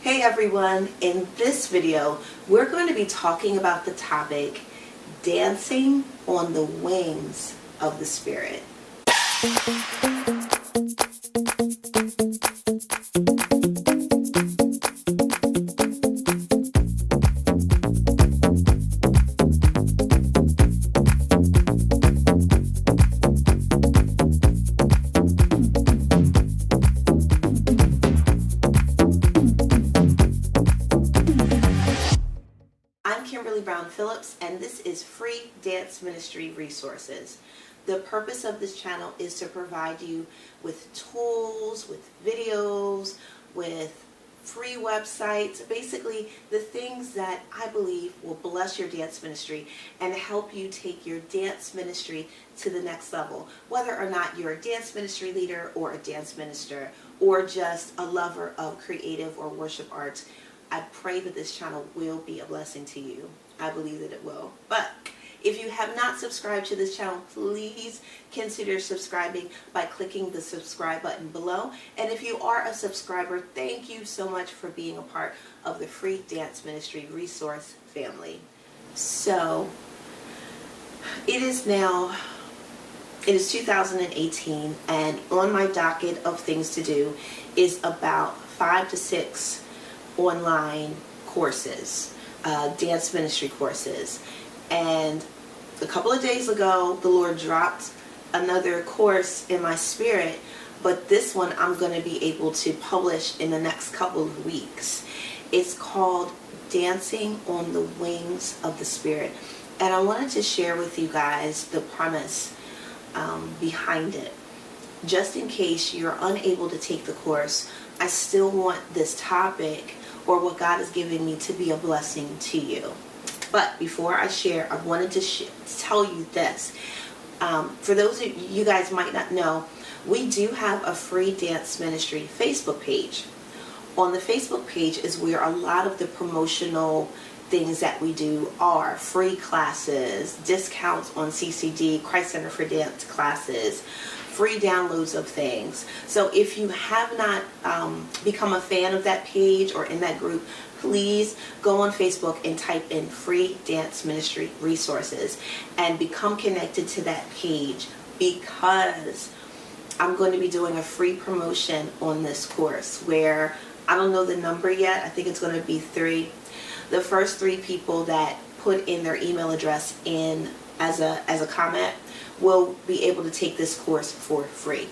Hey everyone, in this video we're going to be talking about the topic dancing on the wings of the Spirit. Phillips, and this is Free Dance Ministry Resources. The purpose of this channel is to provide you with tools, with videos, with free websites, basically the things that I believe will bless your dance ministry and help you take your dance ministry to the next level. Whether or not you're a dance ministry leader or a dance minister or just a lover of creative or worship arts, I pray that this channel will be a blessing to you. I believe that it will. But if you have not subscribed to this channel, please consider subscribing by clicking the subscribe button below. And if you are a subscriber, thank you so much for being a part of the Free Dance Ministry Resource family. So, it is 2018, and on my docket of things to do is about 5 to 6 online courses, dance ministry courses. And a couple of days ago, the Lord dropped another course in my spirit, but this one I'm going to be able to publish in the next couple of weeks. It's called Dancing on the Wings of the Spirit. And I wanted to share with you guys the premise behind it. Just in case you're unable to take the course, I still want this topic or what God is giving me to be a blessing to you. But before I share, I wanted to tell you this. For those of you guys might not know, we do have a Free Dance Ministry Facebook page. On the Facebook page is where a lot of the promotional things that we do are: free classes, discounts on CCD, Christ Center for Dance classes, free downloads of things. So if you have not become a fan of that page or in that group, please go on Facebook and type in Free Dance Ministry Resources and become connected to that page, because I'm going to be doing a free promotion on this course where I don't know the number yet. I think it's going to be 3. The first 3 people that put in their email address in as a comment will be able to take this course for free.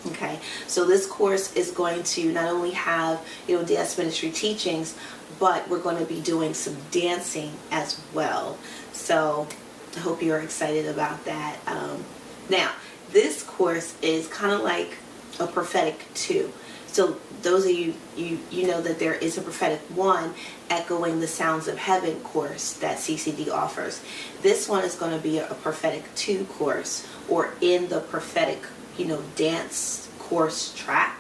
Okay, so this course is going to not only have, dance ministry teachings, but we're going to be doing some dancing as well. So I hope you're excited about that. Now, this course is kind of like a prophetic 2. So those of you know that there is a prophetic 1, Echoing the Sounds of Heaven course that CCD offers. This one is going to be a prophetic 2 course, or in the prophetic, dance course track,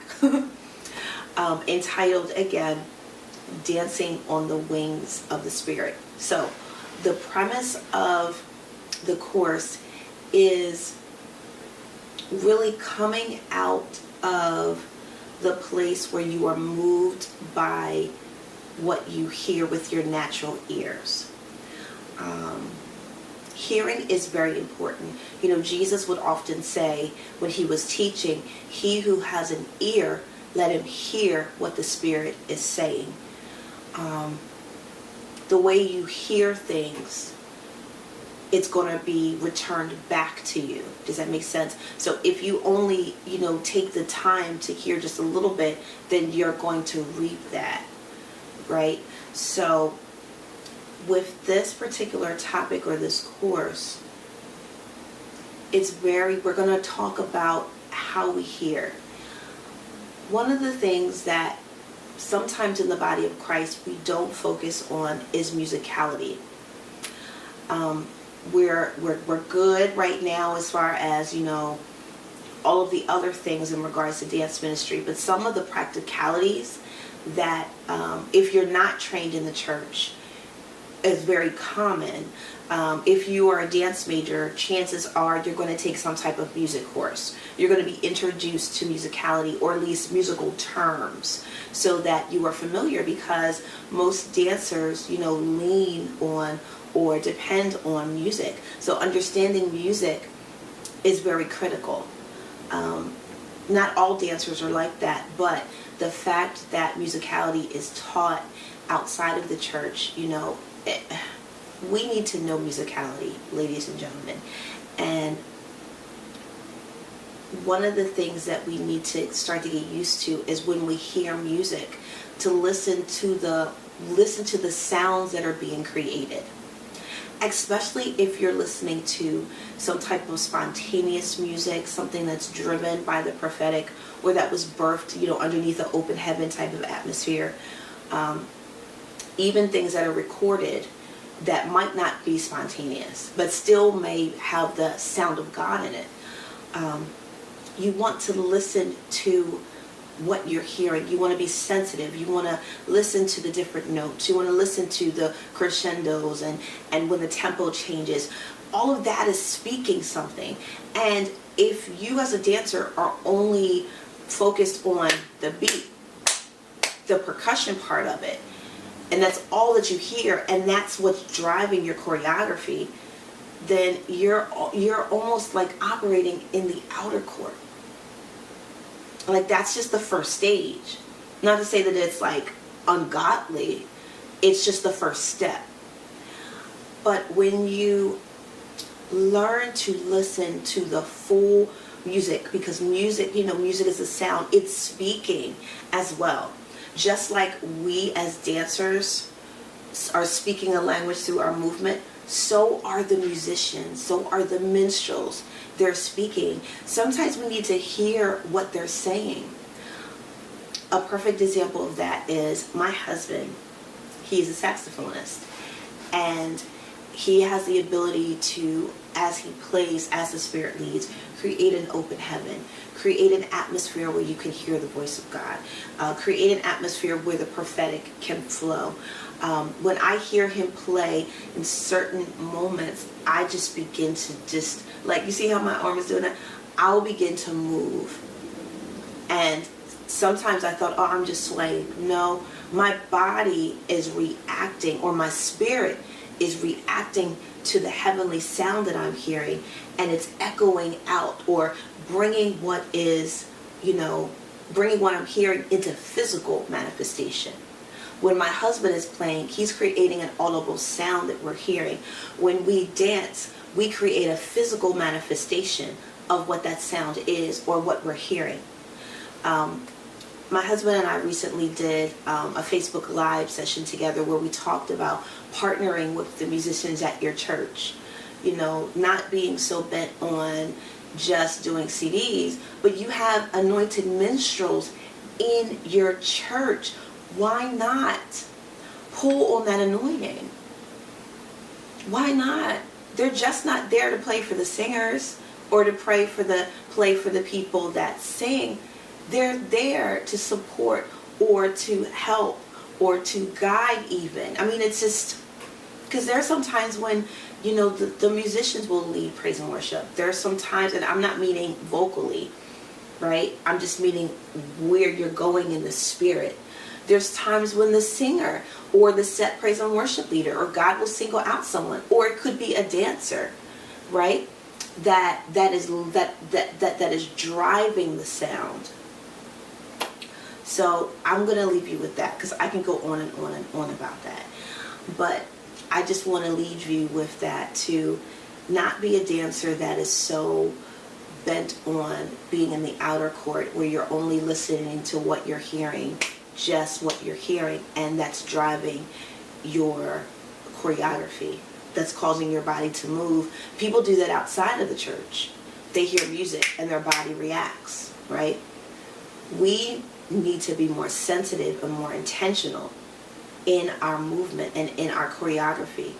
entitled again, Dancing on the Wings of the Spirit. So the premise of the course is really coming out of the place where you are moved by what you hear with your natural ears. Hearing is very important. Jesus would often say when he was teaching, he who has an ear, let him hear what the Spirit is saying. The way you hear things, it's going to be returned back to you. Does that make sense? So if you only, take the time to hear just a little bit, then you're going to reap that, right? So with this particular topic or this course, we're going to talk about how we hear. One of the things that sometimes in the body of Christ we don't focus on is musicality. We're good right now as far as, all of the other things in regards to dance ministry, but some of the practicalities that if you're not trained in the church, is very common. If you are a dance major, chances are you're going to take some type of music course. You're going to be introduced to musicality, or at least musical terms, so that you are familiar, because most dancers, lean on or depend on music. So understanding music is very critical. Not all dancers are like that, but the fact that musicality is taught outside of the church, we need to know musicality, ladies and gentlemen. And one of the things that we need to start to get used to is when we hear music, to listen to the sounds that are being created. Especially if you're listening to some type of spontaneous music, something that's driven by the prophetic, or that was birthed, underneath an open heaven type of atmosphere. Even things that are recorded that might not be spontaneous, but still may have the sound of God in it. You want to listen to what you're hearing. You want to be sensitive. You want to listen to the different notes. You want to listen to the crescendos and when the tempo changes. All of that is speaking something. And if you as a dancer are only focused on the beat, the percussion part of it, and that's all that you hear, and that's what's driving your choreography, then you're almost like operating in the outer court. Like, that's just the first stage. Not to say that it's like ungodly, it's just the first step. But when you learn to listen to the full music, because music, music is a sound, it's speaking as well. Just like we as dancers are speaking a language through our movement, so are the musicians, so are the minstrels. They're speaking. Sometimes we need to hear what they're saying. A perfect example of that is my husband. He's a saxophonist, and he has the ability to, as he plays, as the Spirit leads, create an open heaven, create an atmosphere where you can hear the voice of God, create an atmosphere where the prophetic can flow. When I hear him play in certain moments, I just begin to like, you see how my arm is doing that? I'll begin to move. And sometimes I thought, I'm just swaying. No, my body is reacting, or my spirit is reacting to the heavenly sound that I'm hearing, and it's echoing out, or bringing what I'm hearing into physical manifestation. When my husband is playing, he's creating an audible sound that we're hearing. When we dance, we create a physical manifestation of what that sound is, or what we're hearing. My husband and I recently did a Facebook Live session together where we talked about partnering with the musicians at your church. Not being so bent on just doing CDs, but you have anointed minstrels in your church. Why not pull on that anointing? Why not? They're just not there to play for the singers or to play for the people that sing. They're there to support, or to help, or to guide even. I mean, it's just, because there are some times when, the musicians will lead praise and worship. There are some times, and I'm not meaning vocally, right? I'm just meaning where you're going in the spirit. There's times when the singer or the set praise and worship leader, or God will single out someone, or it could be a dancer, right? That is driving the sound. So I'm going to leave you with that, because I can go on and on and on about that. But I just want to leave you with that, to not be a dancer that is so bent on being in the outer court, where you're only listening to what you're hearing, just what you're hearing, and that's driving your choreography, that's causing your body to move. People do that outside of the church. They hear music and their body reacts, right? We need to be more sensitive and more intentional in our movement and in our choreography,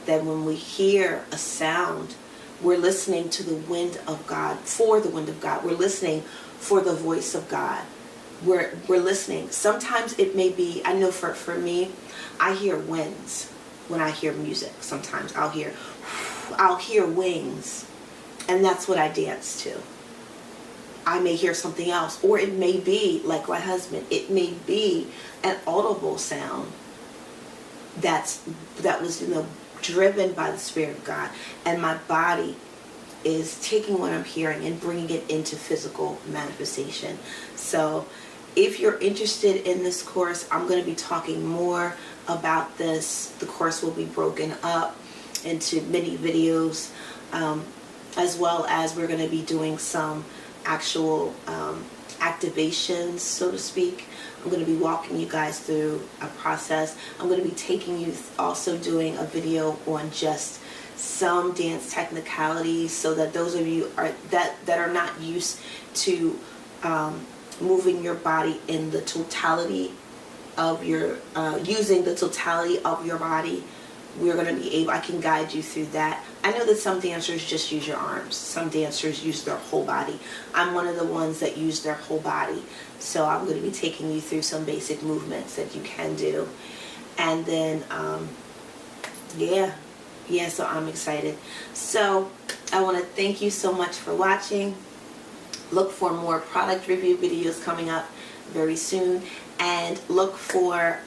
that when we hear a sound, we're listening to the wind of God, for the wind of God. We're listening for the voice of God. We're listening. Sometimes it may be, I know for me, I hear winds when I hear music. Sometimes I'll hear Wings, and that's what I dance to. I may hear something else, or it may be like my husband. It may be an audible sound that was driven by the Spirit of God, and my body is taking what I'm hearing and bringing it into physical manifestation. So if you're interested in this course, I'm going to be talking more about this. The course will be broken up into many videos, as well as we're going to be doing some actual activations, so to speak. I'm going to be walking you guys through a process. I'm going to be taking you also doing a video on just some dance technicalities, so that those of you that are not used to moving your body in the totality of your using the totality of your body, we're going to be able, I can guide you through that. I know that some dancers just use your arms. Some dancers use their whole body. I'm one of the ones that use their whole body. So I'm going to be taking you through some basic movements that you can do. And then, yeah, so I'm excited. So I want to thank you so much for watching. Look for more product review videos coming up very soon. And look for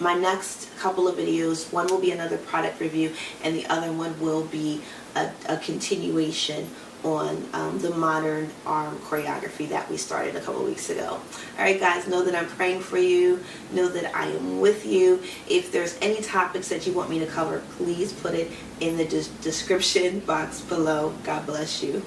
my next couple of videos. One will be another product review, and the other one will be a continuation on the modern arm choreography that we started a couple weeks ago. Alright guys, know that I'm praying for you. Know that I am with you. If there's any topics that you want me to cover, please put it in the description box below. God bless you.